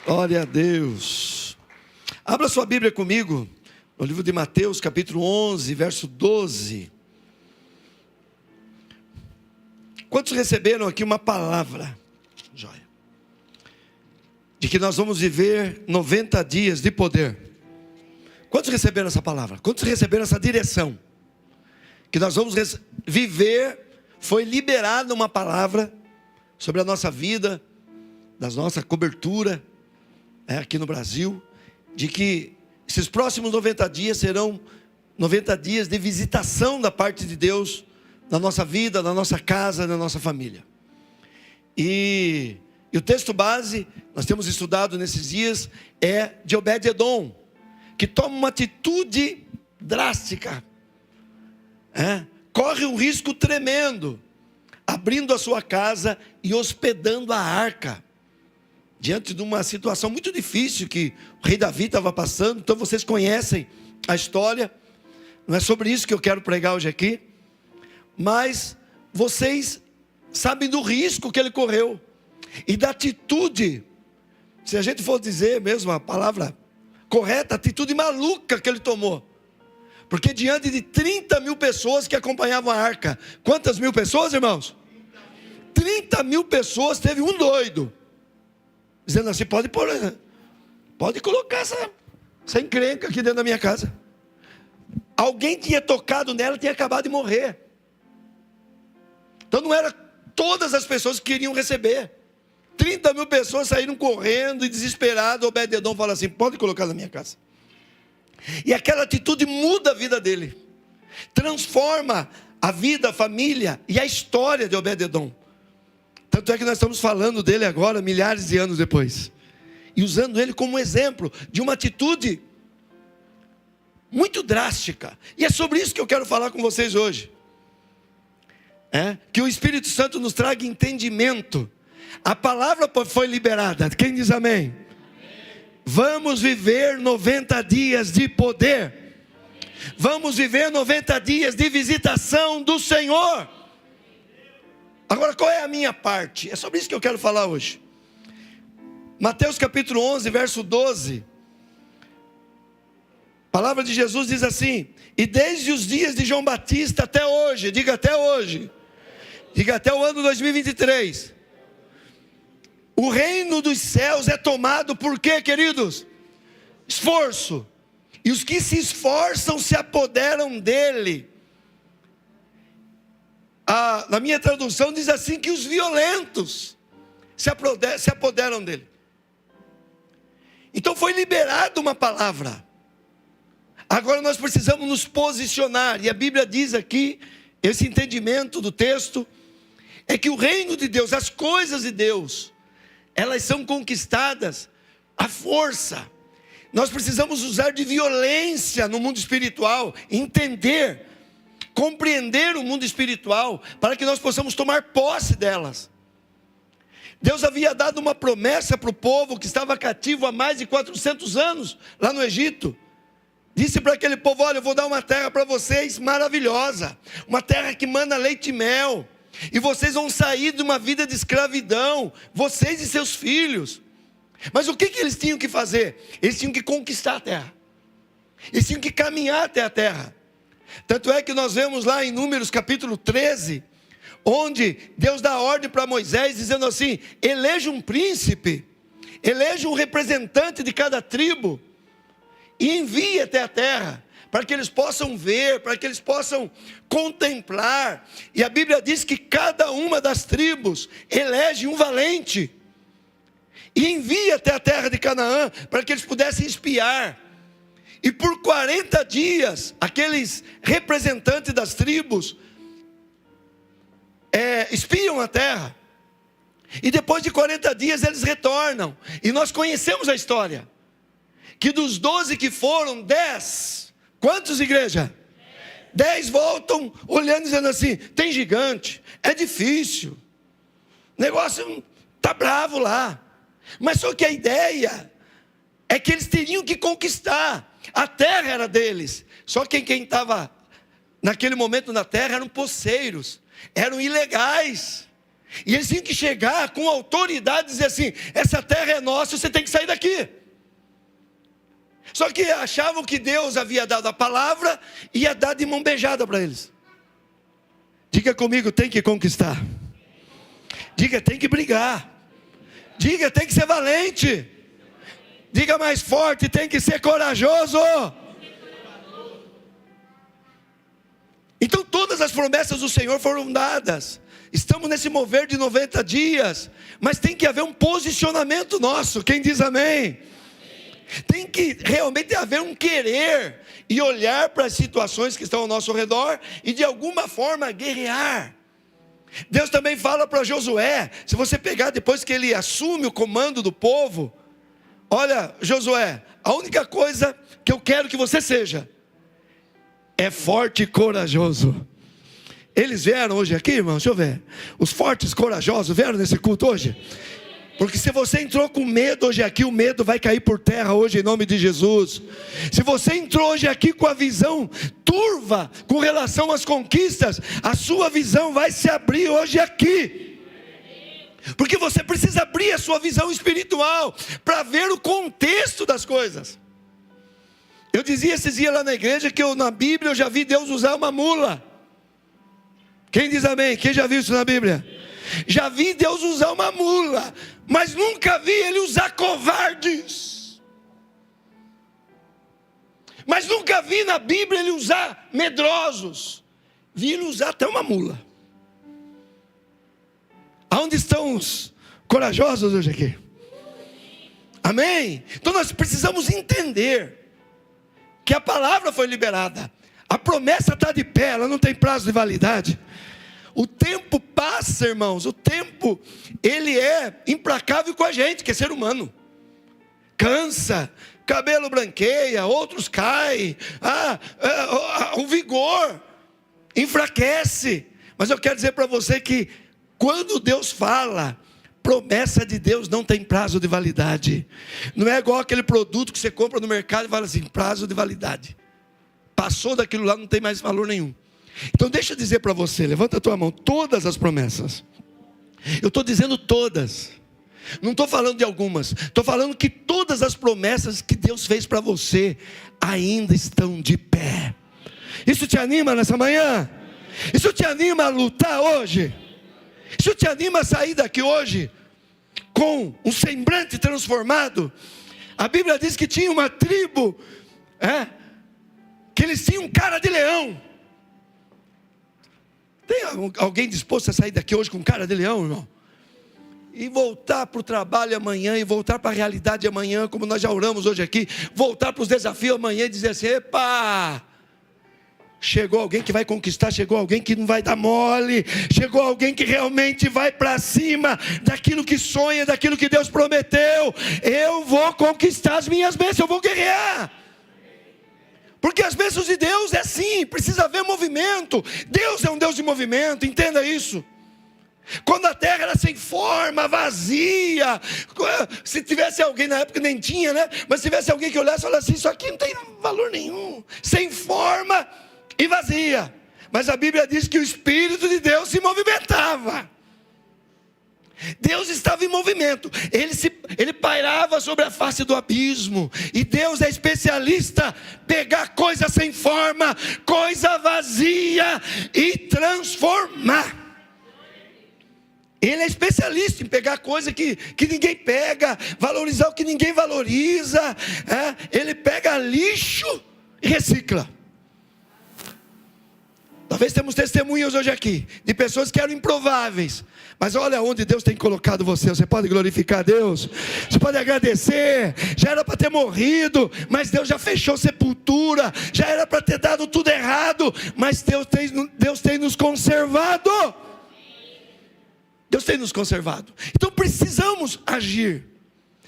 Glória a Deus. Abra sua Bíblia comigo, no livro de Mateus, capítulo 11, verso 12. Quantos receberam aqui uma palavra? Joia. De que nós vamos viver 90 dias de poder. Quantos receberam essa palavra? Quantos receberam essa direção? Que nós vamos viver, foi liberada uma palavra sobre a nossa vida, da nossa cobertura, aqui no Brasil, de que esses próximos 90 dias serão 90 dias de visitação da parte de Deus, na nossa vida, na nossa casa, na nossa família. E o texto base, nós temos estudado nesses dias, é de Obed-Edom, que toma uma atitude drástica, corre um risco tremendo, abrindo a sua casa e hospedando a arca, diante de uma situação muito difícil que o rei Davi estava passando. Então vocês conhecem a história, não é sobre isso que eu quero pregar hoje aqui, mas vocês sabem do risco que ele correu, e da atitude, se a gente for dizer mesmo a palavra correta, a atitude maluca que ele tomou, porque diante de 30 mil pessoas que acompanhavam a arca, quantas mil pessoas, irmãos? 30 mil pessoas, teve um doido, dizendo assim: pode colocar essa encrenca aqui dentro da minha casa. Alguém tinha tocado nela, tinha acabado de morrer. Então não era todas as pessoas que queriam receber. 30 mil pessoas saíram correndo e desesperadas. Obed-Edom fala assim: pode colocar na minha casa. E aquela atitude muda a vida dele, transforma a vida, a família e a história de Obed-Edom. Tanto é que nós estamos falando dele agora, milhares de anos depois, e usando ele como exemplo de uma atitude muito drástica. E é sobre isso que eu quero falar com vocês hoje. Que o Espírito Santo nos traga entendimento. A palavra foi liberada. Quem diz amém? Amém. Vamos viver 90 dias de poder. Vamos viver 90 dias de visitação do Senhor. Agora, qual é a minha parte? É sobre isso que eu quero falar hoje. Mateus capítulo 11, verso 12. A palavra de Jesus diz assim: e desde os dias de João Batista até hoje, diga até hoje, diga até o ano 2023, o reino dos céus é tomado por quê, queridos? Esforço. E os que se esforçam se apoderam dele. Na minha tradução diz assim, que os violentos se apoderam dele. Então foi liberada uma palavra. Agora nós precisamos nos posicionar. E a Bíblia diz aqui, esse entendimento do texto, é que o reino de Deus, as coisas de Deus, elas são conquistadas à força. Nós precisamos usar de violência no mundo espiritual, entender, compreender o mundo espiritual, para que nós possamos tomar posse delas. Deus havia dado uma promessa para o povo que estava cativo há mais de 400 anos, lá no Egito. Disse para aquele povo: olha, eu vou dar uma terra para vocês maravilhosa, uma terra que mana leite e mel, e vocês vão sair de uma vida de escravidão, vocês e seus filhos. Mas o que eles tinham que fazer? Eles tinham que conquistar a terra, eles tinham que caminhar até a terra. Tanto é que nós vemos lá em Números capítulo 13, onde Deus dá ordem para Moisés, dizendo assim: eleja um príncipe, eleja um representante de cada tribo, e envie até a terra, para que eles possam ver, para que eles possam contemplar. E a Bíblia diz que cada uma das tribos elege um valente, e envia até a terra de Canaã, para que eles pudessem espiar. E por 40 dias, aqueles representantes das tribos espiam a terra. E depois de 40 dias eles retornam. E nós conhecemos a história, que dos 12 que foram, 10, quantos, igreja? 10 voltam olhando, dizendo assim: tem gigante, é difícil, o negócio está bravo lá. Mas só que a ideia é que eles teriam que conquistar. A terra era deles. Só que quem estava naquele momento na terra eram poceiros, eram ilegais. E eles tinham que chegar com autoridade e dizer assim: essa terra é nossa, você tem que sair daqui. Só que achavam que Deus havia dado a palavra e ia dar de mão beijada para eles. Diga comigo: tem que conquistar. Diga: tem que brigar. Diga: tem que ser valente. Diga mais forte: tem que ser corajoso. Então todas as promessas do Senhor foram dadas. Estamos nesse mover de 90 dias, mas tem que haver um posicionamento nosso. Quem diz amém? Tem que realmente haver um querer e olhar para as situações que estão ao nosso redor e de alguma forma guerrear. Deus também fala para Josué, se você pegar depois que ele assume o comando do povo: olha, Josué, a única coisa que eu quero que você seja é forte e corajoso. Eles vieram hoje aqui, irmão, deixa eu ver, os fortes e corajosos vieram nesse culto hoje? Porque se você entrou com medo hoje aqui, o medo vai cair por terra hoje em nome de Jesus. Se você entrou hoje aqui com a visão turva com relação às conquistas, a sua visão vai se abrir hoje aqui. Porque você precisa abrir a sua visão espiritual para ver o contexto das coisas. Eu dizia esses dias lá na igreja que na Bíblia eu já vi Deus usar uma mula. Quem diz amém? Quem já viu isso na Bíblia? Já vi Deus usar uma mula, mas nunca vi Ele usar covardes. Mas nunca vi na Bíblia Ele usar medrosos. Vi Ele usar até uma mula. Aonde estão os corajosos hoje aqui? Amém? Então nós precisamos entender que a palavra foi liberada. A promessa está de pé, ela não tem prazo de validade. O tempo passa, irmãos, o tempo, ele é implacável com a gente, que é ser humano. Cansa, cabelo branqueia, outros caem, o vigor enfraquece. Mas eu quero dizer para você que quando Deus fala, promessa de Deus não tem prazo de validade. Não é igual aquele produto que você compra no mercado e fala assim: prazo de validade. Passou daquilo lá, não tem mais valor nenhum. Então deixa eu dizer para você, levanta a tua mão, todas as promessas. Eu estou dizendo todas. Não estou falando de algumas. Estou falando que todas as promessas que Deus fez para você ainda estão de pé. Isso te anima nessa manhã? Isso te anima a lutar hoje? Isso te anima a sair daqui hoje com um semblante transformado? A Bíblia diz que tinha uma tribo, que eles tinham cara de leão. Tem alguém disposto a sair daqui hoje com cara de leão, irmão? E voltar para o trabalho amanhã, e voltar para a realidade amanhã, como nós já oramos hoje aqui, voltar para os desafios amanhã e dizer assim: epa, chegou alguém que vai conquistar, chegou alguém que não vai dar mole, chegou alguém que realmente vai para cima daquilo que sonha, daquilo que Deus prometeu. Eu vou conquistar as minhas bênçãos, eu vou guerrear. Porque as bênçãos de Deus é assim, precisa haver movimento. Deus é um Deus de movimento, entenda isso. Quando a terra era sem forma, vazia, se tivesse alguém, na época nem tinha, né? Mas se tivesse alguém que olhasse e falasse assim: isso aqui não tem valor nenhum, sem forma e vazia. Mas a Bíblia diz que o Espírito de Deus se movimentava. Deus estava em movimento, ele pairava sobre a face do abismo. E Deus é especialista em pegar coisa sem forma, coisa vazia, e transformar. Ele é especialista em pegar coisa que ninguém pega, valorizar o que ninguém valoriza. Ele pega lixo e recicla. Talvez temos testemunhas hoje aqui de pessoas que eram improváveis, mas olha onde Deus tem colocado você. Você pode glorificar a Deus, você pode agradecer. Já era para ter morrido, mas Deus já fechou sepultura. Já era para ter dado tudo errado, mas Deus tem nos conservado. Deus tem nos conservado. Então precisamos agir.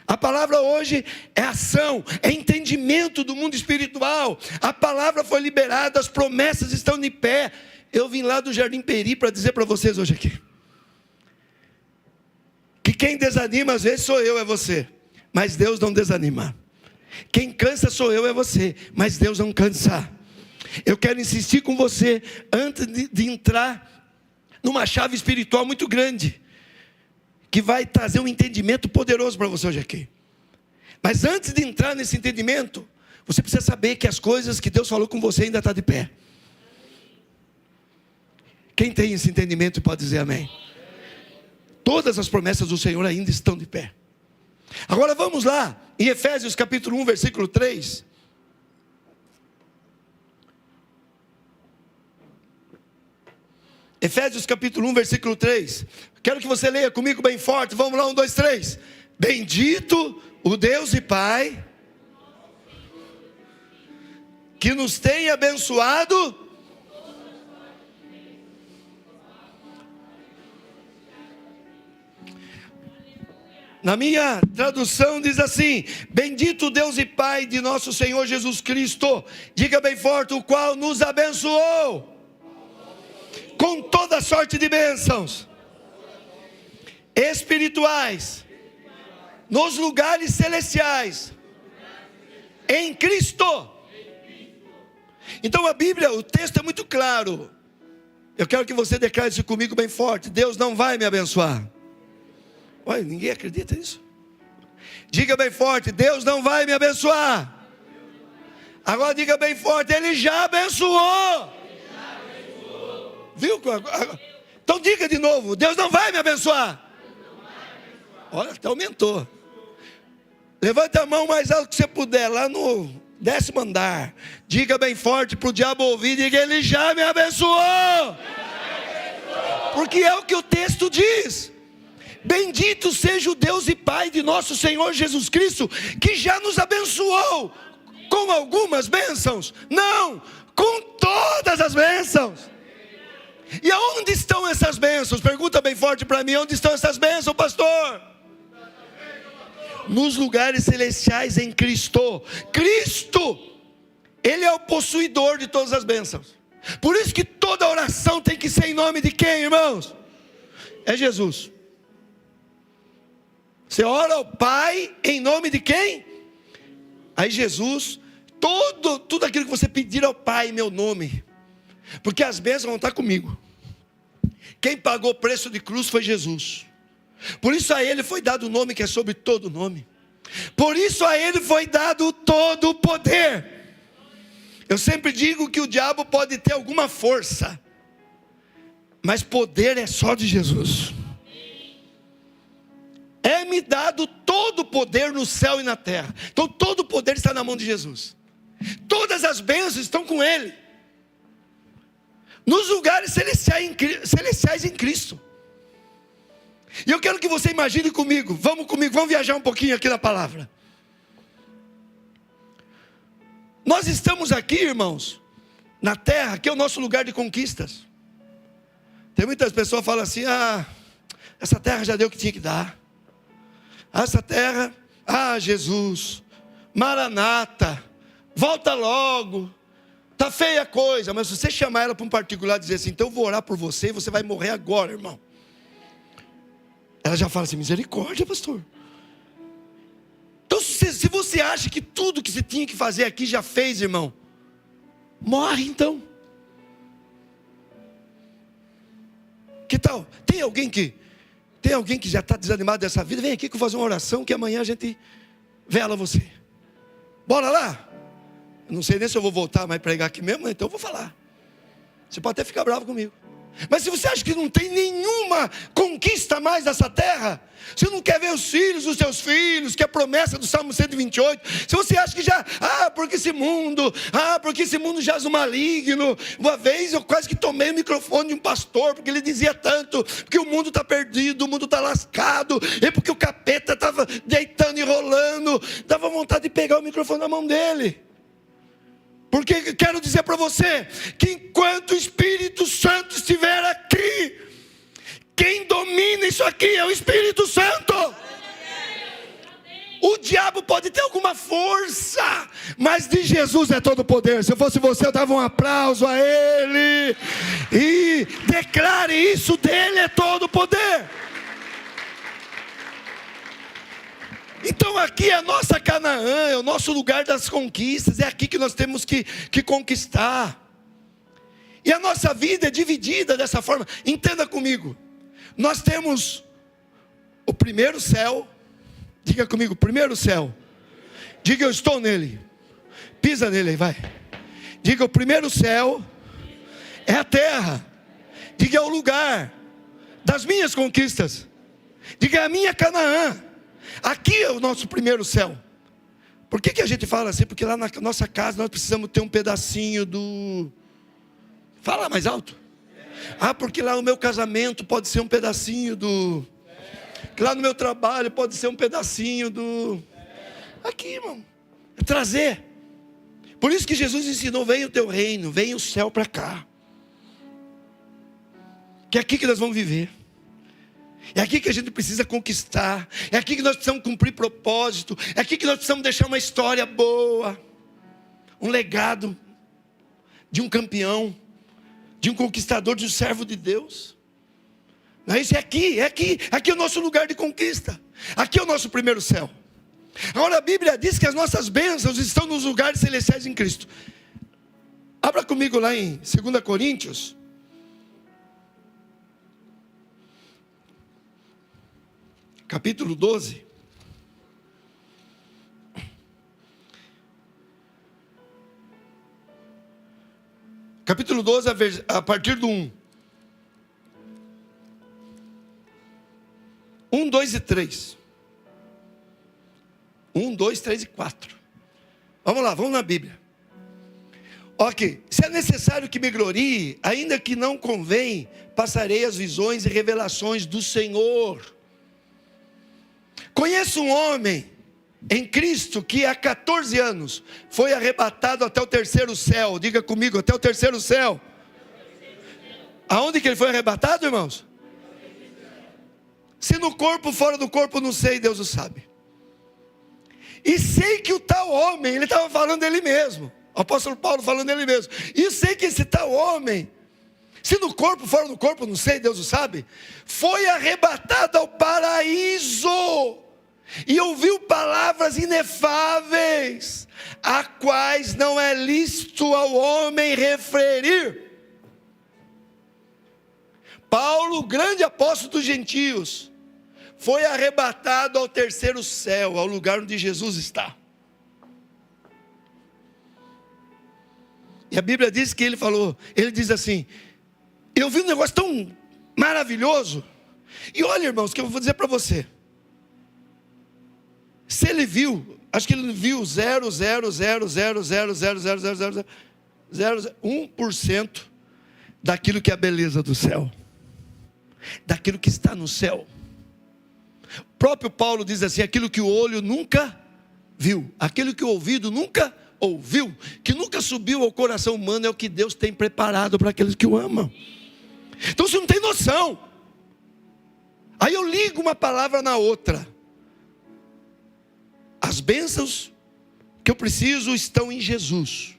A palavra hoje é ação, é entendimento do mundo espiritual. A palavra foi liberada, as promessas estão de pé. Eu vim lá do Jardim Peri para dizer para vocês hoje aqui, que quem desanima às vezes sou eu, é você, mas Deus não desanima. Quem cansa sou eu, é você, mas Deus não cansa. Eu quero insistir com você, antes de entrar numa chave espiritual muito grande. que vai trazer um entendimento poderoso para você hoje aqui. Mas antes de entrar nesse entendimento, você precisa saber que as coisas que Deus falou com você ainda estão de pé. Quem tem esse entendimento pode dizer amém. Todas as promessas do Senhor ainda estão de pé. Agora vamos lá, em Efésios capítulo 1, versículo 3. Efésios capítulo 1, versículo 3. Quero que você leia comigo bem forte. Vamos lá, 1, 2, 3. Bendito o Deus e Pai, que nos tem abençoado na minha tradução diz assim: bendito o Deus e Pai de nosso Senhor Jesus Cristo, diga bem forte, o qual nos abençoou com toda sorte de bênçãos espirituais nos lugares celestiais em Cristo. Então a Bíblia, o texto é muito claro. Eu quero que você declare isso comigo bem forte: Deus não vai me abençoar. Olha, ninguém acredita nisso. Diga bem forte: Deus não vai me abençoar. Agora diga bem forte: Ele já abençoou. Viu? Então diga de novo: Deus não vai me abençoar. Olha, até aumentou. Levante a mão mais alto que você puder, lá no 10º andar. Diga bem forte para o diabo ouvir: diga, Ele já me abençoou. Porque é o que o texto diz. Bendito seja o Deus e Pai de nosso Senhor Jesus Cristo, que já nos abençoou com algumas bênçãos, não, com todas as bênçãos. E aonde estão essas bênçãos? Pergunta bem forte para mim: onde estão essas bênçãos, pastor? Nos lugares celestiais em Cristo. Cristo, Ele é o possuidor de todas as bênçãos. Por isso que toda oração tem que ser em nome de quem, irmãos? É Jesus. Você ora ao Pai em nome de quem? Aí Jesus, tudo aquilo que você pedir ao Pai em meu nome, porque as bênçãos vão estar comigo. Quem pagou o preço de cruz foi Jesus. Por isso a Ele foi dado o nome que é sobre todo nome. Por isso a Ele foi dado todo o poder. Eu sempre digo que o diabo pode ter alguma força, mas poder é só de Jesus. É-me dado todo o poder no céu e na terra. Então todo o poder está na mão de Jesus. Todas as bênçãos estão com Ele. Nos lugares celestiais em Cristo. E eu quero que você imagine comigo, vamos viajar um pouquinho aqui na palavra. Nós estamos aqui, irmãos, na terra, que é o nosso lugar de conquistas. Tem muitas pessoas que falam assim: essa terra já deu o que tinha que dar. Essa terra, Jesus, Maranata, volta logo, tá feia a coisa. Mas se você chamar ela para um particular e dizer assim: então eu vou orar por você e você vai morrer agora, irmão, ela já fala assim: misericórdia, pastor. Então se você acha que tudo que você tinha que fazer aqui já fez, irmão, morre então. Que tal? Tem alguém que já está desanimado dessa vida? Vem aqui que eu vou fazer uma oração, que amanhã a gente vela você. Bora lá? Eu não sei nem se eu vou voltar mais pregar aqui mesmo, então eu vou falar. Você pode até ficar bravo comigo. Mas se você acha que não tem nenhuma conquista mais nessa terra, se não quer ver os filhos dos seus filhos, que é a promessa do Salmo 128, se você acha que já, porque esse mundo jaz no maligno. Uma vez eu quase que tomei o microfone de um pastor, porque ele dizia tanto, porque o mundo está perdido, o mundo está lascado, e porque o capeta estava deitando e rolando, dava vontade de pegar o microfone na mão dele. Porque quero dizer para você, que enquanto o Espírito Santo estiver aqui, quem domina isso aqui é o Espírito Santo. O diabo pode ter alguma força, mas de Jesus é todo o poder. Se eu fosse você, eu dava um aplauso a Ele e declare isso: dele é todo o poder. Então aqui é a nossa Canaã, é o nosso lugar das conquistas, é aqui que nós temos que conquistar. E a nossa vida é dividida dessa forma. Entenda comigo, nós temos o primeiro céu, diga comigo, primeiro céu. Diga, eu estou nele. Pisa nele aí, vai. Diga, o primeiro céu é a terra. Diga, é o lugar das minhas conquistas. Diga, é a minha Canaã. Aqui é o nosso primeiro céu. Por que a gente fala assim? Porque lá na nossa casa nós precisamos ter um pedacinho do... Fala mais alto. Ah, porque lá o meu casamento pode ser um pedacinho do... Lá no meu trabalho pode ser um pedacinho do... Aqui, irmão. É trazer. Por isso que Jesus ensinou, venha o teu reino, venha o céu para cá. Que é aqui que nós vamos viver. É aqui que a gente precisa conquistar. É aqui que nós precisamos cumprir propósito. É aqui que nós precisamos deixar uma história boa. Um legado de um campeão, de um conquistador, de um servo de Deus. Não é isso? É aqui, é aqui. Aqui é o nosso lugar de conquista. Aqui é o nosso primeiro céu. Agora a Bíblia diz que as nossas bênçãos estão nos lugares celestiais em Cristo. Abra comigo lá em 2 Coríntios. Capítulo 12. Capítulo 12, a partir do 1. 1, 2 e 3. 1, 2, 3 e 4. Vamos lá, vamos na Bíblia. Ok, se é necessário que me glorie, ainda que não convém, passarei as visões e revelações do Senhor. Conheço um homem em Cristo que há 14 anos foi arrebatado até o terceiro céu. Diga comigo, até o terceiro céu. Aonde que ele foi arrebatado, irmãos? Se no corpo, fora do corpo, não sei, Deus o sabe. E sei que o tal homem, ele estava falando dele mesmo. O apóstolo Paulo falando dele mesmo. E sei que esse tal homem, se no corpo, fora do corpo, não sei, Deus o sabe, foi arrebatado ao paraíso. E ouviu palavras inefáveis, a quais não é lícito ao homem referir. Paulo, grande apóstolo dos gentios, foi arrebatado ao terceiro céu, ao lugar onde Jesus está. E a Bíblia diz que ele falou, ele diz assim, eu vi um negócio tão maravilhoso. E olha, irmãos, que eu vou dizer para você. Se ele viu, acho que ele viu 1% daquilo que é a beleza do céu, daquilo que está no céu. O próprio Paulo diz assim, aquilo que o olho nunca viu, aquilo que o ouvido nunca ouviu, que nunca subiu ao coração humano, é o que Deus tem preparado para aqueles que o amam. Então você não tem noção. Aí eu ligo uma palavra na outra. As bênçãos que eu preciso estão em Jesus.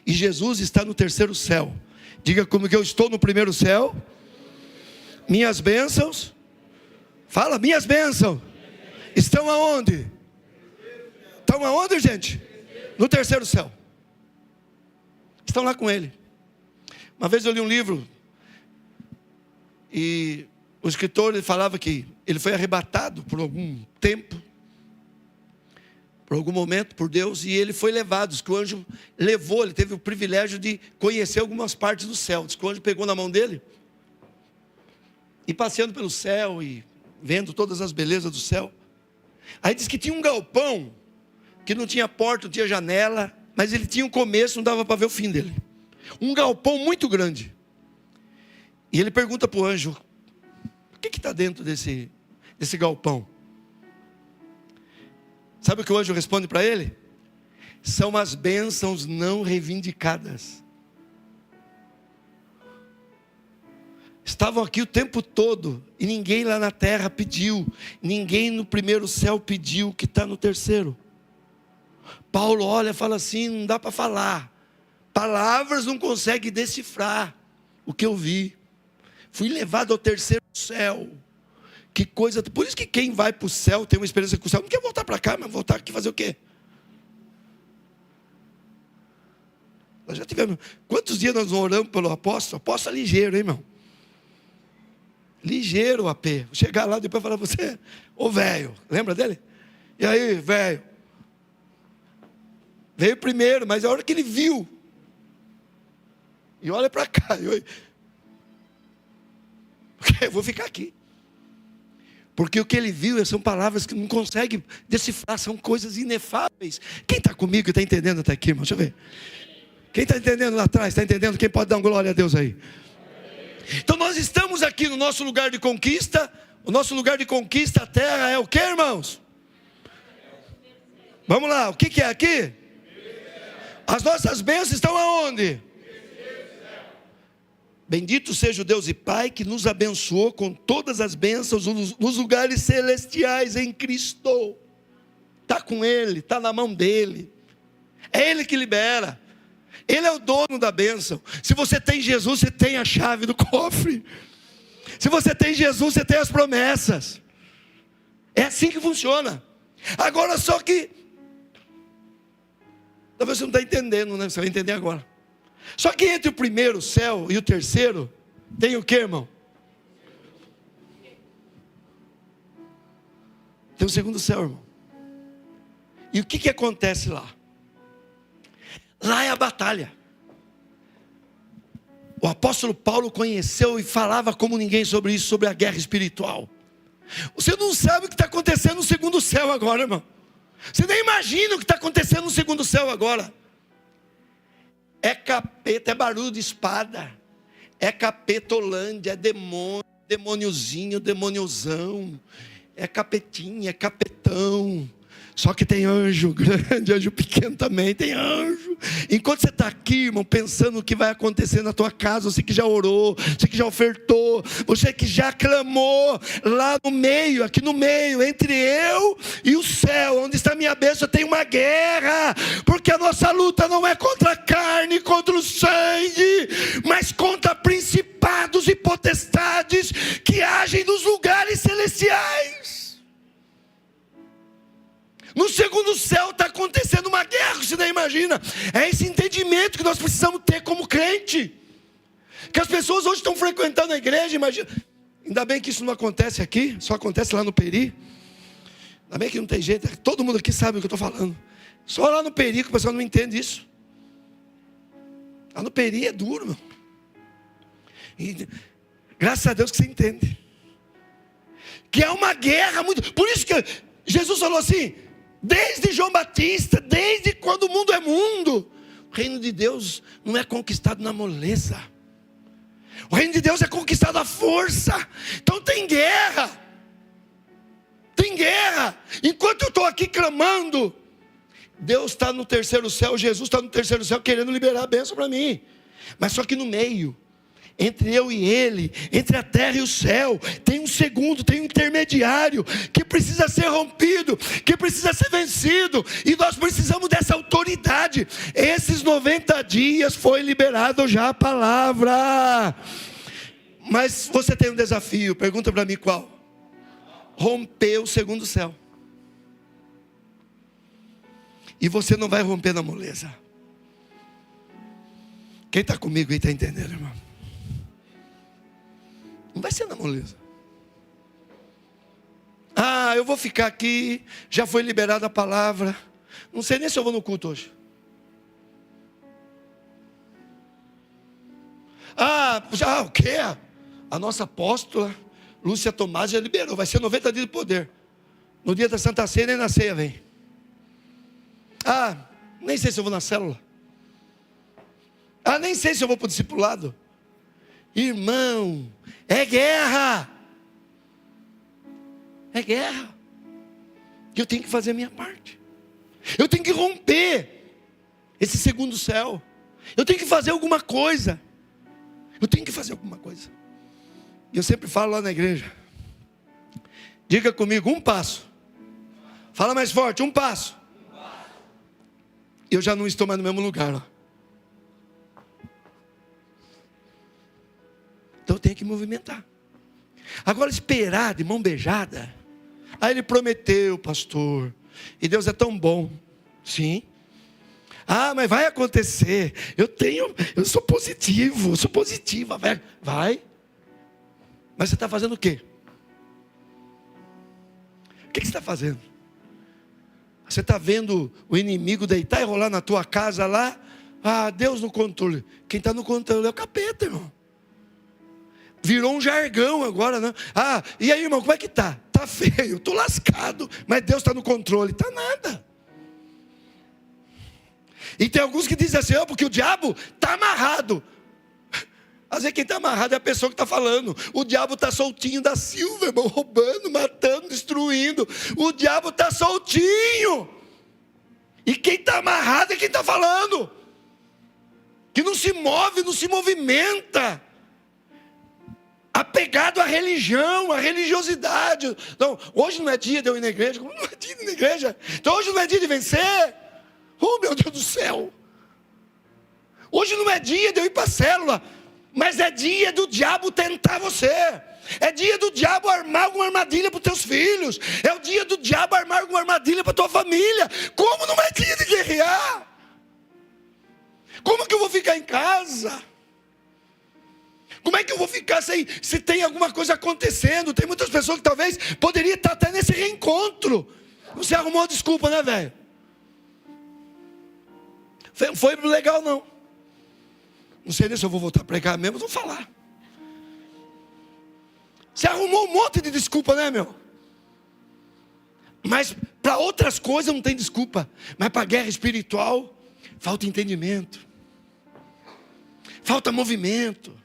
E Jesus está no terceiro céu. Diga comigo que eu estou no primeiro céu. Minhas bênçãos. Fala, minhas bênçãos. Estão aonde? Estão aonde, gente? No terceiro céu. Estão lá com ele. Uma vez eu li um livro. E o escritor ele falava que ele foi arrebatado por algum tempo. Por algum momento, por Deus, e ele foi levado. Diz que o anjo levou, ele teve o privilégio de conhecer algumas partes do céu. Diz que o anjo pegou na mão dele, e passeando pelo céu, e vendo todas as belezas do céu. Aí diz que tinha um galpão, que não tinha porta, não tinha janela, mas ele tinha um começo, não dava para ver o fim dele. Um galpão muito grande. E ele pergunta para o anjo, o que está dentro desse galpão? Sabe o que o anjo responde para ele? São as bênçãos não reivindicadas. Estavam aqui o tempo todo, e ninguém lá na terra pediu, ninguém no primeiro céu pediu o que está no terceiro. Paulo olha e fala assim, não dá para falar. Palavras não conseguem decifrar o que eu vi. Fui levado ao terceiro céu. Que coisa, por isso que quem vai para o céu, tem uma experiência com o céu, não quer voltar para cá, mas voltar aqui fazer o quê? Nós já tivemos, quantos dias nós oramos pelo apóstolo? Apóstolo é ligeiro, hein, irmão? Ligeiro o AP. Vou chegar lá depois e falar, você, ô velho, lembra dele? E aí, velho? Veio primeiro, mas a hora que ele viu, e olha para cá, eu vou ficar aqui. Porque o que ele viu são palavras que não consegue decifrar, são coisas inefáveis. Quem está comigo e está entendendo até aqui, irmão? Deixa eu ver. Quem está entendendo lá atrás, está entendendo? Quem pode dar uma glória a Deus aí? Então nós estamos aqui no nosso lugar de conquista. O nosso lugar de conquista, a terra é o que, irmãos? Vamos lá, o que é aqui? As nossas bênçãos estão aonde? Bendito seja o Deus e Pai que nos abençoou com todas as bênçãos nos lugares celestiais em Cristo. Está com Ele, está na mão dEle. É Ele que libera. Ele é o dono da bênção. Se você tem Jesus, você tem a chave do cofre. Se você tem Jesus, você tem as promessas. É assim que funciona. Agora só que talvez você não está entendendo, né? Você vai entender agora. Só que entre o primeiro céu e o terceiro, tem o que, irmão? Tem o segundo céu, irmão. E o que acontece lá? Lá é a batalha. O apóstolo Paulo conheceu e falava como ninguém sobre isso, sobre a guerra espiritual. Você não sabe o que está acontecendo no segundo céu agora, irmão. Você nem imagina o que está acontecendo no segundo céu agora. É capeta, é barulho de espada, é capetolândia, é demônio, demôniozinho, demoniozão, é capetinha, é capetão. Só que tem anjo grande, anjo pequeno também, tem anjo. Enquanto você está aqui, irmão, pensando o que vai acontecer na tua casa, você que já orou, você que já ofertou, você que já clamou, lá no meio, aqui no meio, entre eu e o céu, onde está a minha bênção, tem uma guerra, porque a nossa luta não é contra a carne, contra o sangue, mas contra principados e potestades que agem nos lugares celestiais. No segundo céu está acontecendo uma guerra, você não imagina. É esse entendimento que nós precisamos ter como crente. Que as pessoas hoje estão frequentando a igreja, imagina. Ainda bem que isso não acontece aqui, só acontece lá no Peri. Ainda bem que não tem jeito, todo mundo aqui sabe o que eu estou falando. Só lá no Peri que o pessoal não entende isso. Lá no Peri é duro, meu. E, graças a Deus que você entende. Que é uma guerra muito... Por isso que Jesus falou assim... Desde João Batista, desde quando o mundo é mundo, o reino de Deus não é conquistado na moleza. O reino de Deus é conquistado à força. Então tem guerra. Tem guerra. Enquanto eu estou aqui clamando, Deus está no terceiro céu, Jesus está no terceiro céu querendo liberar a bênção para mim. Mas só que no meio, entre eu e Ele, entre a terra e o céu, tem um segundo, tem um intermediário, que precisa ser rompido, que precisa ser vencido, e nós precisamos dessa autoridade. Esses 90 dias foi liberado já a palavra, mas você tem um desafio, pergunta para mim qual? Romper o segundo céu, e você não vai romper na moleza. Quem está comigo aí está entendendo, irmão? Não vai ser na moleza. Ah, eu vou ficar aqui, já foi liberada a palavra, não sei nem se eu vou no culto hoje. Já o quê? A nossa apóstola Lúcia Tomás já liberou, vai ser 90 dias de poder. No dia da Santa Ceia, nem na ceia vem. Nem sei se eu vou na célula. Nem sei se eu vou para o discipulado. Irmão, é guerra. É guerra. Eu tenho que fazer a minha parte. Eu tenho que romper esse segundo céu. Eu tenho que fazer alguma coisa. Eu tenho que fazer alguma coisa. E eu sempre falo lá na igreja. Diga comigo, um passo. Fala mais forte, um passo. Eu já não estou mais no mesmo lugar, ó. Então eu tenho que movimentar. Agora esperar de mão beijada. Ele prometeu, pastor. E Deus é tão bom. Sim. Mas vai acontecer. Eu sou positivo, eu sou positiva. Vai. Mas você está fazendo o quê? O que você está fazendo? Você está vendo o inimigo deitar e rolar na tua casa lá? Ah, Deus no controle. Quem está no controle é o capeta, irmão. Virou um jargão agora, né? Ah, e aí, irmão, como é que tá? Tá feio, tô lascado. Mas Deus está no controle. Tá nada. E tem alguns que dizem assim, porque o diabo está amarrado. Às vezes quem está amarrado é a pessoa que está falando. O diabo está soltinho da Silva, irmão, roubando, matando, destruindo. O diabo está soltinho. E quem está amarrado é quem está falando. Que não se move, não se movimenta. Apegado à religião, à religiosidade. Não, hoje não é dia de eu ir na igreja. Como não é dia de ir na igreja? Então hoje não é dia de vencer. Oh, meu Deus do céu. Hoje não é dia de eu ir para a célula. Mas é dia do diabo tentar você. É dia do diabo armar alguma armadilha para os teus filhos. É o dia do diabo armar alguma armadilha para a tua família. Como não é dia de guerrear? Como que eu vou ficar em casa? Como é que eu vou ficar se tem alguma coisa acontecendo? Tem muitas pessoas que talvez poderiam estar até nesse reencontro. Você arrumou desculpa, né, velho? Foi legal, não. Não sei nem se eu vou voltar a pregar mesmo, vou falar. Você arrumou um monte de desculpa, né, meu? Mas para outras coisas não tem desculpa. Mas para a guerra espiritual, falta entendimento. Falta movimento.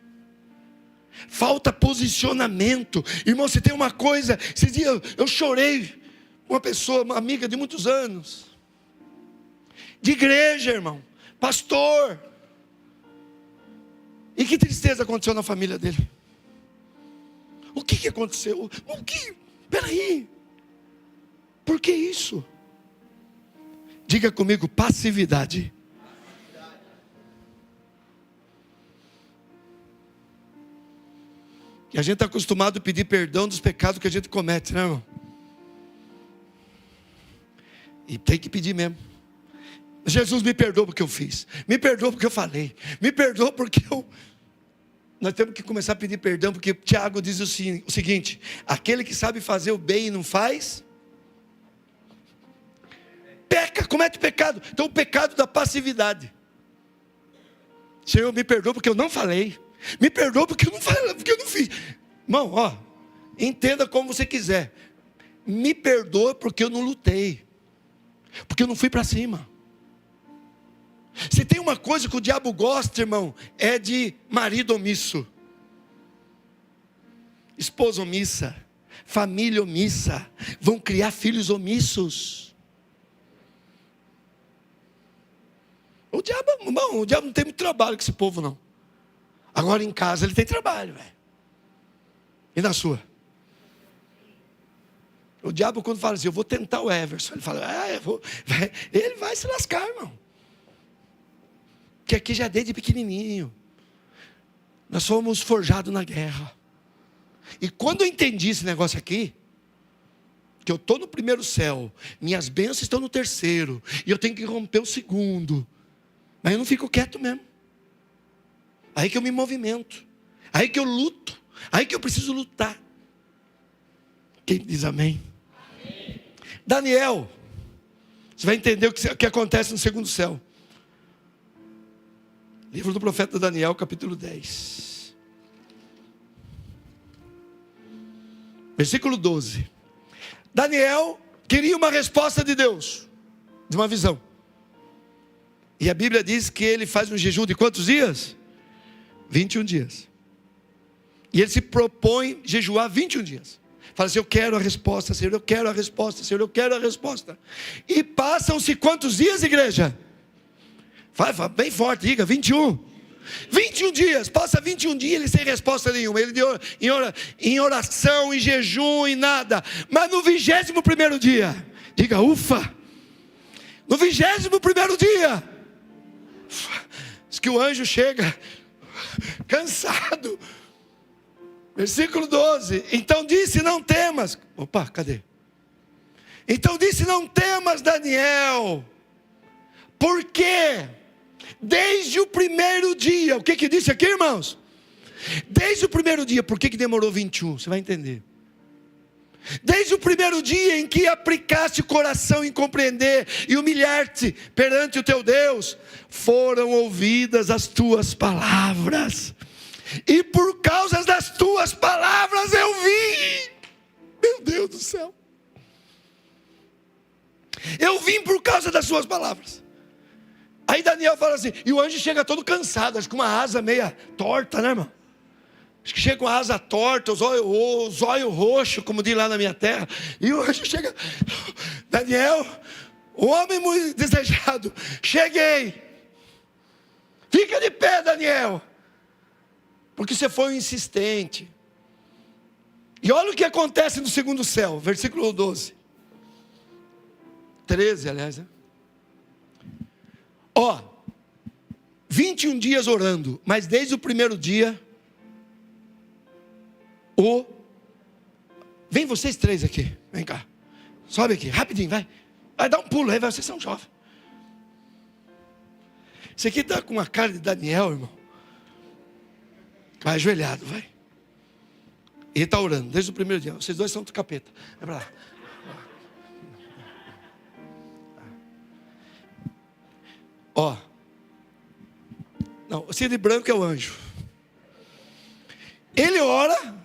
Falta posicionamento. Irmão, se tem uma coisa, esses dias eu chorei. Uma pessoa, uma amiga de muitos anos. De igreja, irmão. Pastor. E que tristeza aconteceu na família dele. O que aconteceu? O que? Peraí. Por que isso? Diga comigo, passividade. E a gente está acostumado a pedir perdão dos pecados que a gente comete, né, irmão? E tem que pedir mesmo. Jesus, me perdoa porque eu fiz. Me perdoa porque eu falei. Me perdoa porque eu... Nós temos que começar a pedir perdão, porque Tiago diz o seguinte: aquele que sabe fazer o bem e não faz, peca, comete pecado. Então o pecado da passividade. Senhor, me perdoa porque eu não falei. Me perdoa porque eu não falei, porque eu não fiz. Irmão, ó, entenda como você quiser. Me perdoa porque eu não lutei. Porque eu não fui para cima. Se tem uma coisa que o diabo gosta, irmão, é de marido omisso, esposa omissa, família omissa. Vão criar filhos omissos. O diabo não tem muito trabalho com esse povo, não. Agora em casa ele tem trabalho, velho. E na sua? O diabo, quando fala assim, eu vou tentar o Everson, ele fala, ele vai se lascar, irmão. Que aqui já desde pequenininho nós fomos forjados na guerra. E quando eu entendi esse negócio aqui, que eu estou no primeiro céu, minhas bênçãos estão no terceiro, e eu tenho que romper o segundo, mas eu não fico quieto mesmo. Aí que eu me movimento, aí que eu luto, aí que eu preciso lutar. Quem diz amém? Amém. Daniel, você vai entender o que acontece no segundo céu. Livro do profeta Daniel, capítulo 10. Versículo 12. Daniel queria uma resposta de Deus, de uma visão. E a Bíblia diz que ele faz um jejum de quantos dias? 21 dias. E ele se propõe jejuar 21 dias. Fala assim, eu quero a resposta, Senhor, eu quero a resposta, Senhor, eu quero a resposta. E passam-se quantos dias, igreja? Fala bem forte, diga, 21. 21 dias, passa 21 dias, ele sem resposta nenhuma. Ele em oração, em jejum, em nada. Mas no 21º dia, diga, ufa. No 21º dia, diz que o anjo chega cansado. Versículo 12. Então disse, não temas. Opa, cadê? Então disse, não temas, Daniel. Por quê? Desde o primeiro dia. O que disse aqui, irmãos? Desde o primeiro dia. Por que demorou 21? Você vai entender. Desde o primeiro dia em que aplicaste o coração em compreender e humilhar-te perante o teu Deus, foram ouvidas as tuas palavras, e por causa das tuas palavras eu vim. Meu Deus do céu, eu vim por causa das suas palavras. Aí Daniel fala assim, e o anjo chega todo cansado, acho que uma asa meia torta, né, irmão? Acho que chega com a asa torta, o zóio roxo, como diz lá na minha terra. E o anjo chega, Daniel, o homem muito desejado, cheguei. Fica de pé, Daniel, porque você foi um insistente. E olha o que acontece no segundo céu, versículo 12. 13, aliás, né? 21 dias orando, mas desde o primeiro dia, vem vocês três aqui, vem cá, sobe aqui, rapidinho, vai dar um pulo aí, vocês são jovens. Esse aqui está com uma cara de Daniel, irmão. Vai ajoelhado, vai. Ele está orando, desde o primeiro dia. Vocês dois são do capeta, vai para lá. Não, o de branco é o anjo. Ele ora.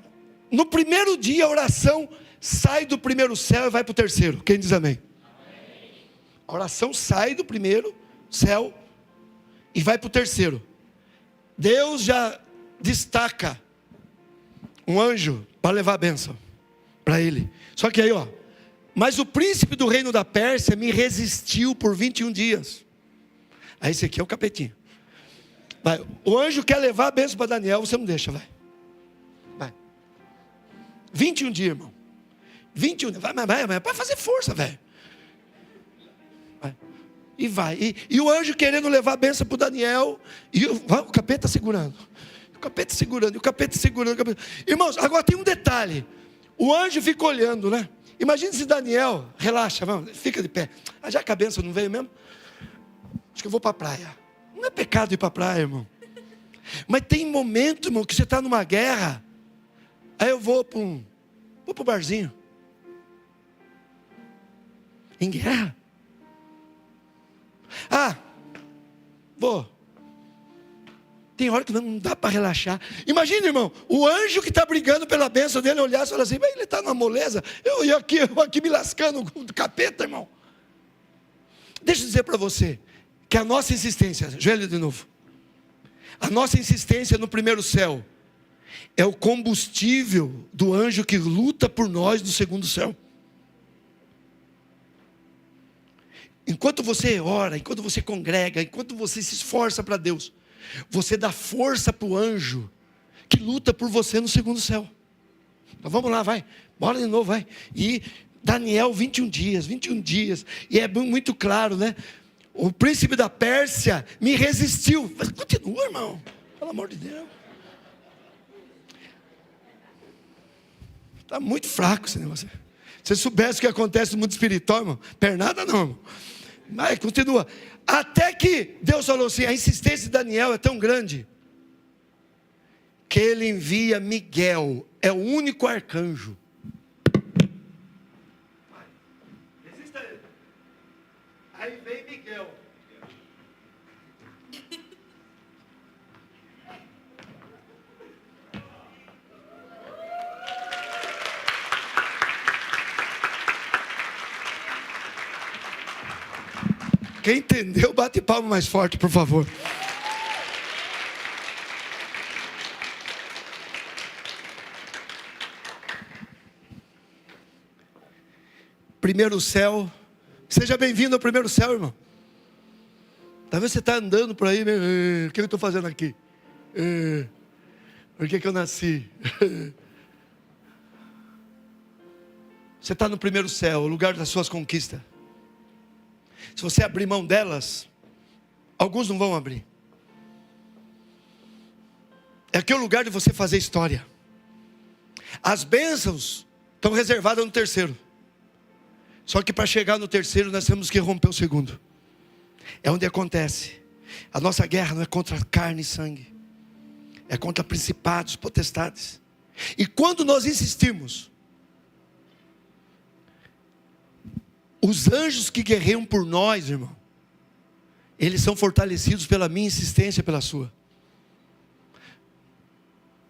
No primeiro dia a oração sai do primeiro céu e vai para o terceiro. Quem diz amém? Amém. A oração sai do primeiro céu e vai para o terceiro. Deus já destaca um anjo para levar a bênção para ele. Só que aí, mas o príncipe do reino da Pérsia me resistiu por 21 dias. Aí esse aqui é o capetinho. Vai, o anjo quer levar a bênção para Daniel, você não deixa, vai. 21 dias, irmão. 21 dias. Vai para fazer força, velho. E vai. E o anjo querendo levar a bênção para o Daniel. E o capeta segurando. O capeta segurando. Irmãos, agora tem um detalhe. O anjo fica olhando, né? Imagina se Daniel, relaxa, vamos, fica de pé. Já que a bênção não veio mesmo, acho que eu vou para a praia. Não é pecado ir para a praia, irmão. Mas tem momento, irmão, que você está numa guerra. Aí eu vou para o barzinho. Em guerra. Vou. Tem hora que não dá para relaxar. Imagina, irmão, o anjo que está brigando pela bênção dele olhar e falar assim, ele está numa moleza, eu aqui me lascando com o capeta, irmão. Deixa eu dizer para você, que a nossa insistência, joelho de novo. A nossa insistência no primeiro céu é o combustível do anjo que luta por nós no segundo céu. Enquanto você ora, enquanto você congrega, enquanto você se esforça para Deus, você dá força para o anjo que luta por você no segundo céu. Então vamos lá, vai, bora de novo, vai. E Daniel, 21 dias, e é muito claro, né? O príncipe da Pérsia me resistiu. Mas continua, irmão, pelo amor de Deus. Está muito fraco esse negócio. Se você soubesse o que acontece no mundo espiritual, irmão, pernada não, irmão. Mas continua. Até que Deus falou assim, a insistência de Daniel é tão grande, que ele envia Miguel, é o único arcanjo. Resista ele. Aí vem Miguel. Quem entendeu, bate palma mais forte, por favor. Primeiro céu. Seja bem-vindo ao primeiro céu, irmão. Talvez você está andando por aí, o que eu estou fazendo aqui? Por que eu nasci? Você está no primeiro céu, o lugar das suas conquistas. Se você abrir mão delas, alguns não vão abrir. É aqui o lugar de você fazer história. As bênçãos estão reservadas no terceiro. Só que para chegar no terceiro nós temos que romper o segundo. É onde acontece. A nossa guerra não é contra carne e sangue. é contra principados, potestades. E quando nós insistimos, os anjos que guerreiam por nós, irmão, eles são fortalecidos pela minha insistência, pela sua.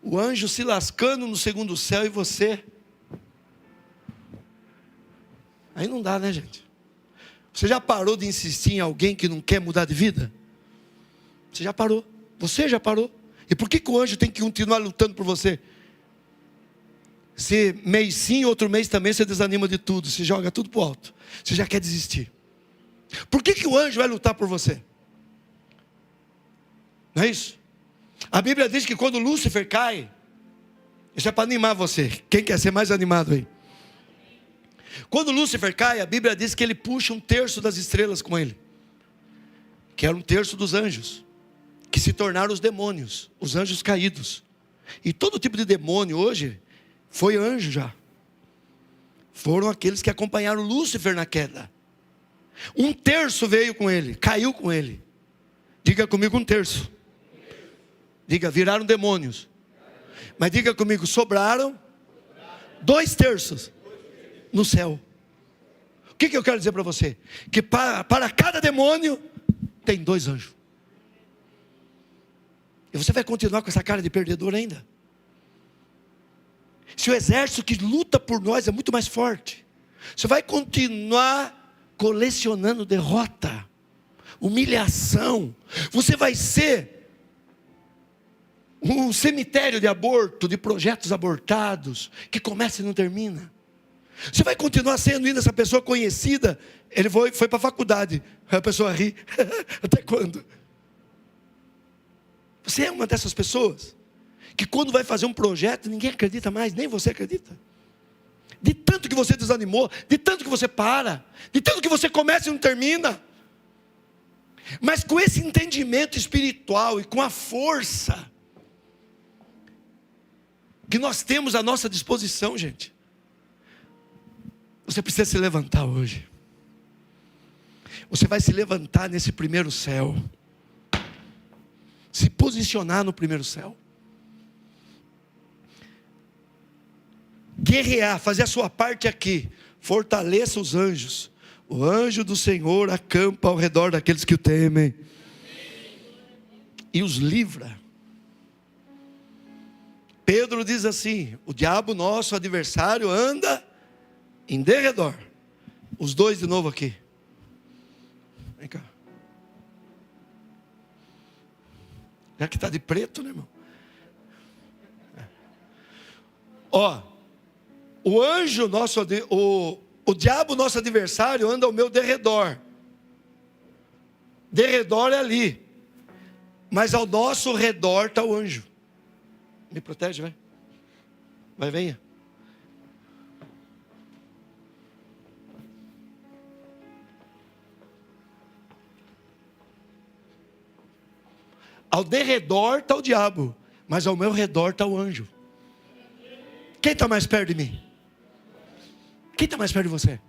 O anjo se lascando no segundo céu e você. Aí não dá, né, gente? Você já parou de insistir em alguém que não quer mudar de vida? Você já parou. Você já parou. E por que o anjo tem que continuar lutando por você? Se mês sim, outro mês também você desanima de tudo. Você joga tudo para o alto. Você já quer desistir. Por que o anjo vai lutar por você? Não é isso? A Bíblia diz que quando Lúcifer cai, isso é para animar você. Quem quer ser mais animado aí? Quando Lúcifer cai, a Bíblia diz que ele puxa 1/3 das estrelas com ele, que era 1/3 dos anjos, que se tornaram os demônios, os anjos caídos. E todo tipo de demônio hoje foi anjo já. Foram aqueles que acompanharam Lúcifer na queda. 1/3 veio com ele, caiu com ele. Diga comigo, 1/3. Diga, viraram demônios. Mas diga comigo, sobraram 2/3 no céu. O que eu quero dizer para você? Que para cada demônio tem 2 anjos. E você vai continuar com essa cara de perdedor ainda? Se o exército que luta por nós é muito mais forte, você vai continuar colecionando derrota, humilhação. Você vai ser um cemitério de aborto, de projetos abortados, que começa e não termina. Você vai continuar sendo ainda essa pessoa conhecida. Ele foi para a faculdade, a pessoa ri. Até quando? Você é uma dessas pessoas que quando vai fazer um projeto, ninguém acredita mais, nem você acredita. De tanto que você desanimou, de tanto que você para, de tanto que você começa e não termina. Mas com esse entendimento espiritual e com a força que nós temos à nossa disposição, gente, você precisa se levantar hoje. Você vai se levantar nesse primeiro céu, se posicionar no primeiro céu, guerrear, fazer a sua parte aqui. Fortaleça os anjos. O anjo do Senhor acampa ao redor daqueles que o temem e os livra. Pedro diz assim: o diabo, nosso adversário, anda em derredor. Os dois de novo aqui. Vem cá. Já que está de preto, né, irmão? Ó, o anjo nosso, o diabo, nosso adversário, anda ao meu derredor. Derredor é ali. Mas ao nosso redor está o anjo. Me protege, vai. Vai, venha. Ao derredor está o diabo, mas ao meu redor está o anjo. Quem está mais perto de mim? Quem está mais perto de você?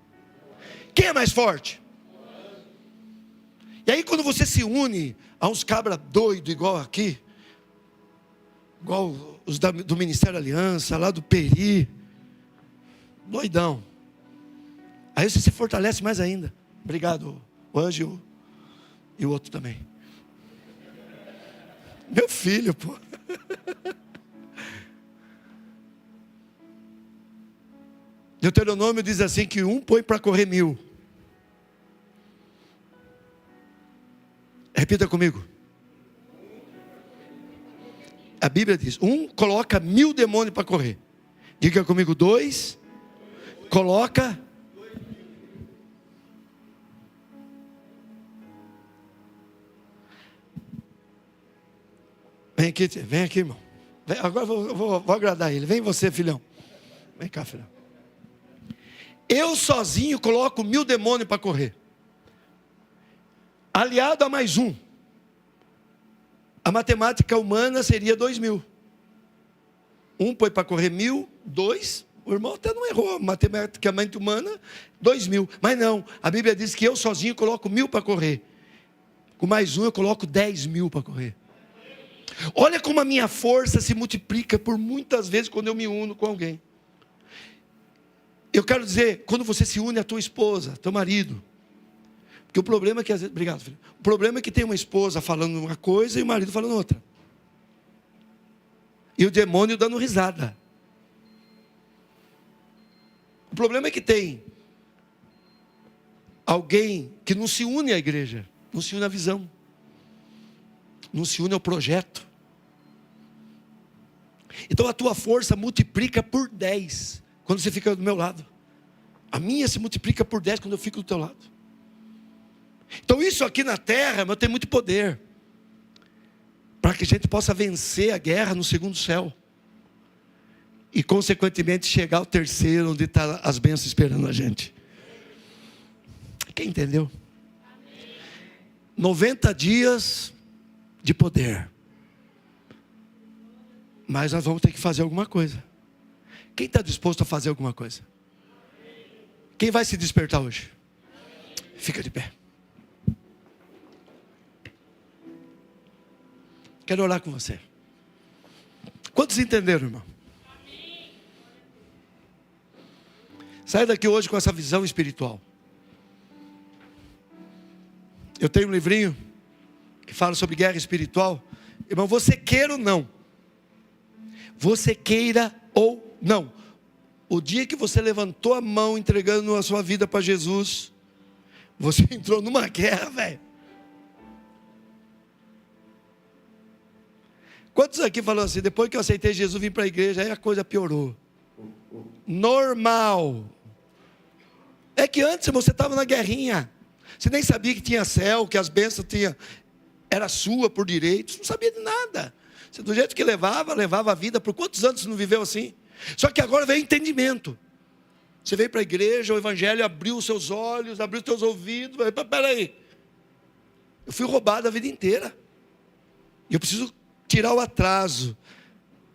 Quem é mais forte? E aí quando você se une a uns cabra doido igual aqui, igual os do Ministério Aliança, lá do Peri, doidão, aí você se fortalece mais ainda. Obrigado, o anjo e o outro também. Meu filho, pô. Deuteronômio diz assim que um põe para correr 1000. Repita comigo. A Bíblia diz, um coloca 1000 demônios para correr. Diga comigo, 2 coloca. Vem aqui, irmão. Agora vou agradar ele. Vem você, filhão. Vem cá, filhão. Eu sozinho coloco 1000 demônios para correr. Aliado a mais um. A matemática humana seria 2000. Um põe para correr 1000, 2. O irmão até não errou. Matematicamente humana, 2000. Mas não, a Bíblia diz que eu sozinho coloco 1000 para correr. Com mais um eu coloco 10.000 para correr. Olha como a minha força se multiplica por muitas vezes quando eu me uno com alguém. Eu quero dizer, quando você se une à tua esposa, teu marido. Porque o problema é que às vezes, obrigado, filho. O problema é que tem uma esposa falando uma coisa e o marido falando outra. E o demônio dando risada. O problema é que tem alguém que não se une à igreja, não se une à visão, não se une ao projeto. Então a tua força multiplica por 10 quando você fica do meu lado. A minha se multiplica por 10 quando eu fico do teu lado. Então isso aqui na terra, tem muito poder, para que a gente possa vencer a guerra no segundo céu. E consequentemente chegar ao terceiro, onde está as bênçãos esperando a gente. Quem entendeu? 90 dias de poder. Mas nós vamos ter que fazer alguma coisa. Quem está disposto a fazer alguma coisa? Quem vai se despertar hoje? Fica de pé. Quero orar com você. Quantos entenderam, irmão? Sai daqui hoje com essa visão espiritual. Eu tenho um livrinho que fala sobre guerra espiritual. Irmão, você queira ou não, você queira ou não, o dia que você levantou a mão entregando a sua vida para Jesus, você entrou numa guerra, velho. Quantos aqui falaram assim, depois que eu aceitei Jesus, vim para a igreja, aí a coisa piorou? Normal. É que antes você estava na guerrinha. Você nem sabia que tinha céu, que as bênçãos era sua por direito. Você não sabia de nada. Você, do jeito que levava a vida. Por quantos anos você não viveu assim? Só que agora veio entendimento. Você veio para a igreja, o evangelho abriu os seus olhos, abriu os teus ouvidos. Peraí, eu fui roubado a vida inteira. E eu preciso tirar o atraso.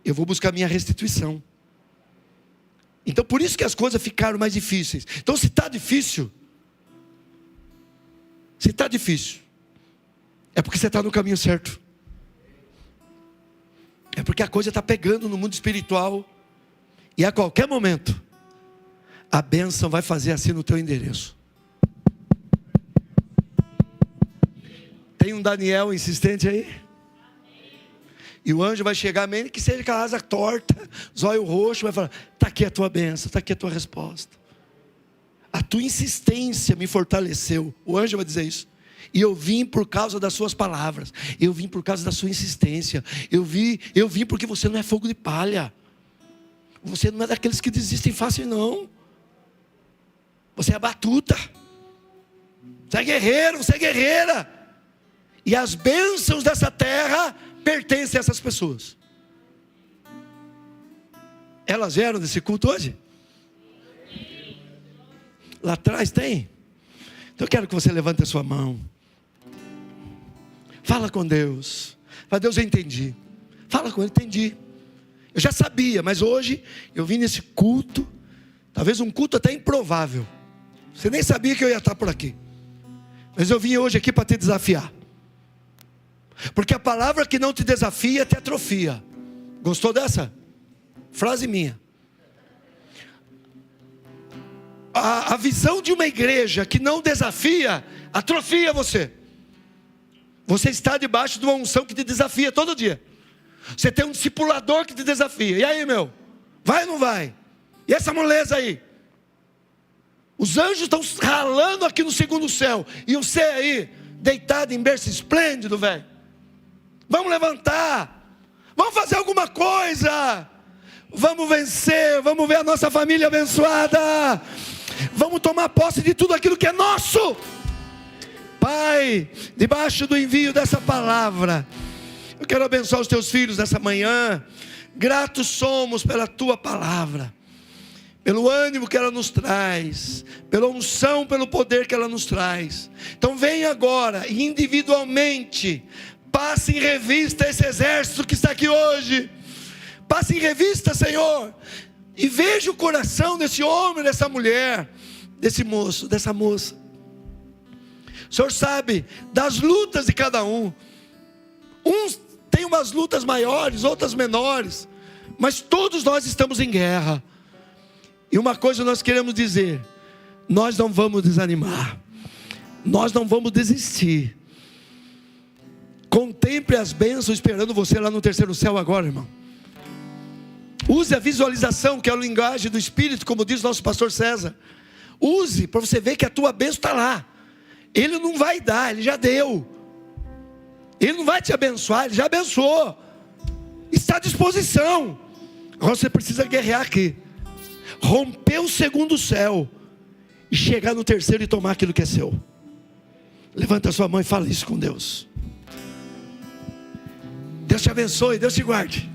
Eu vou buscar a minha restituição. Então por isso que as coisas ficaram mais difíceis. Então se está difícil, é porque você está no caminho certo. É porque a coisa está pegando no mundo espiritual. E a qualquer momento a bênção vai fazer assim no teu endereço. Tem um Daniel insistente aí? E o anjo vai chegar, mesmo que seja com a asa torta, zóio roxo, vai falar, está aqui a tua bênção, está aqui a tua resposta. A tua insistência me fortaleceu. O anjo vai dizer isso. E eu vim por causa das suas palavras. Eu vim por causa da sua insistência. Eu vim porque você não é fogo de palha. Você não é daqueles que desistem fácil, não. Você é batuta. Você é guerreiro, você é guerreira. E as bênçãos dessa terra pertencem a essas pessoas. Elas vieram desse culto hoje? Lá atrás tem? Então eu quero que você levante a sua mão. Fala com Deus. Fala, Deus, eu entendi. Fala com Ele, entendi. Eu já sabia, mas hoje eu vim nesse culto, talvez um culto até improvável. Você nem sabia que eu ia estar por aqui. Mas eu vim hoje aqui para te desafiar. Porque a palavra que não te desafia te atrofia. Gostou dessa? Frase minha. A visão de uma igreja que não desafia, atrofia você. Você está debaixo de uma unção que te desafia todo dia. Você tem um discipulador que te desafia. E aí, meu? Vai ou não vai? E essa moleza aí? Os anjos estão ralando aqui no segundo céu. E você aí, deitado em berço esplêndido, velho. Vamos levantar. Vamos fazer alguma coisa. Vamos vencer. Vamos ver a nossa família abençoada. Vamos tomar posse de tudo aquilo que é nosso. Pai, debaixo do envio dessa palavra, eu quero abençoar os teus filhos nessa manhã. Gratos somos pela tua palavra, pelo ânimo que ela nos traz, pela unção, pelo poder que ela nos traz. Então vem agora e individualmente passe em revista esse exército que está aqui hoje. Passe em revista, Senhor, e veja o coração desse homem, dessa mulher, desse moço, dessa moça. O Senhor sabe das lutas de cada um. Uns têm Tem umas lutas maiores, outras menores, mas todos nós estamos em guerra. E uma coisa nós queremos dizer: nós não vamos desanimar, nós não vamos desistir. Contemple as bênçãos esperando você lá no terceiro céu agora, irmão. Use a visualização, que é a linguagem do Espírito, como diz nosso pastor César. Use para você ver que a tua bênção está lá. Ele não vai dar, ele já deu. Ele não vai te abençoar, ele já abençoou. Está à disposição. Agora você precisa guerrear aqui, romper o segundo céu e chegar no terceiro e tomar aquilo que é seu. Levanta a sua mão e fala isso com Deus. Deus te abençoe, Deus te guarde.